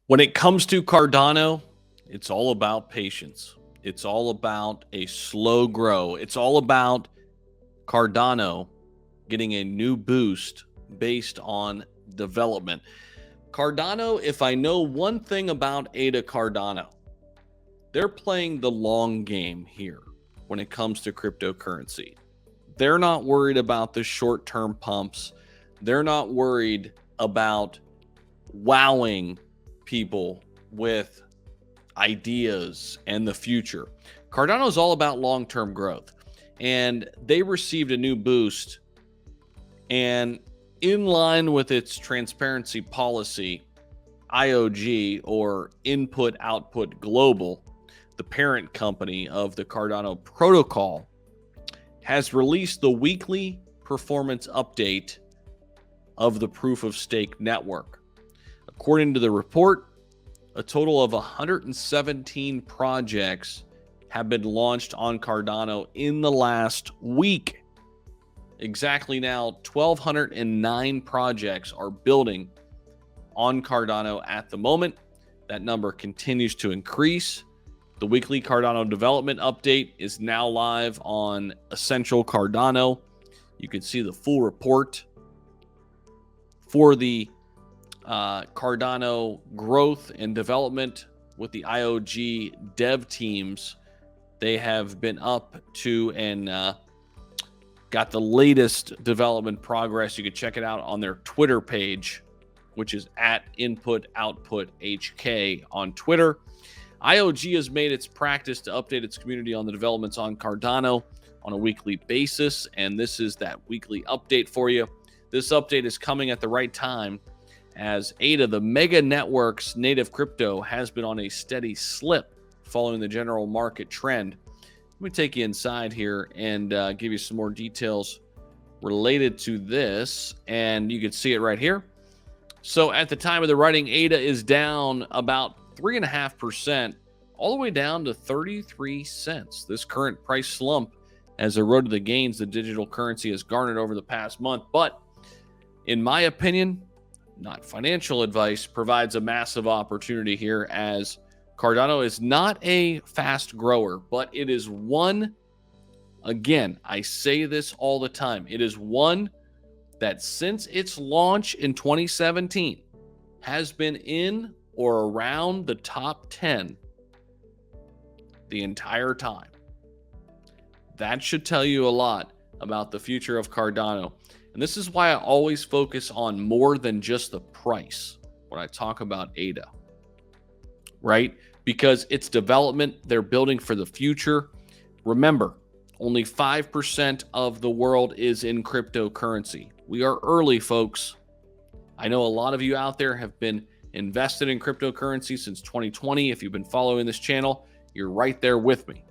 When it comes to Cardano, it's all about patience. It's all about a slow grow. It's all about Cardano getting a new boost based on development. Cardano, if I know one thing about ADA Cardano, they're playing the long game here when it comes to cryptocurrency. They're not worried about the short-term pumps. They're not worried about wowing people with ideas and the future. Cardano is all about long-term growth, and they received a new boost, and in line with its transparency policy, IOG, or Input Output Global, the parent company of the Cardano protocol, has released the weekly performance update of the proof of stake network. According to the report, a total of 117 projects have been launched on Cardano in the last week. Exactly now, 1,209 projects are building on Cardano at the moment. That number continues to increase. The weekly Cardano development update is now live on Essential Cardano. You can see the full report for the Cardano growth and development with the IOG dev teams. They have been up to and got the latest development progress. You can check it out on their Twitter page, which is at Input Output HK on Twitter. IOG has made its practice to update its community on the developments on Cardano on a weekly basis, and this is that weekly update for you. This update is coming at the right time as ADA, the mega network's native crypto, has been on a steady slip following the general market trend. Let me take you inside here and give you some more details related to this, and you can see it right here. So at the time of the writing, ADA is down about 3.5%, all the way down to 33 cents. This current price slump has eroded the gains the digital currency has garnered over the past month, but in my opinion, not financial advice, provides a massive opportunity here, as Cardano is not a fast grower, but it is one, again, I say this all the time, it is one that since its launch in 2017 has been in or around the top 10 the entire time. That should tell you a lot about the future of Cardano. And this is why I always focus on more than just the price when I talk about ADA, right? Because it's development, they're building for the future. Remember, only 5% of the world is in cryptocurrency. We are early, folks. I know a lot of you out there have been invested in cryptocurrency since 2020. If you've been following this channel, you're right there with me.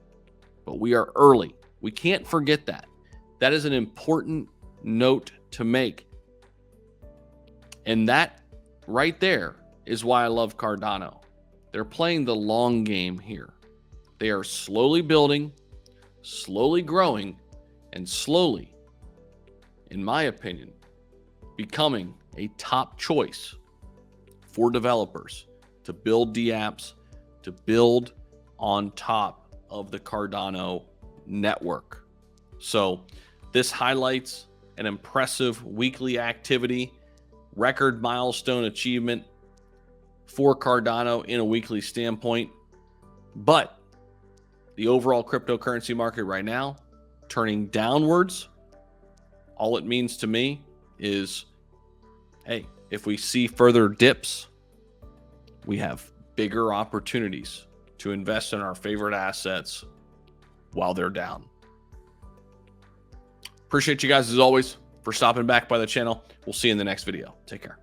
But we are early. We can't forget that. That is an important note to make. And that right there is why I love Cardano. They're playing the long game here. They are slowly building, slowly growing, and slowly, in my opinion, becoming a top choice for developers to build dApps, to build on top of the Cardano network. So this highlights an impressive weekly activity, record milestone achievement for Cardano in a weekly standpoint. But the overall cryptocurrency market right now turning downwards, all it means to me is, hey, if we see further dips, we have bigger opportunities to invest in our favorite assets while they're down. Appreciate you guys as always for stopping back by the channel. We'll see you in the next video. Take care.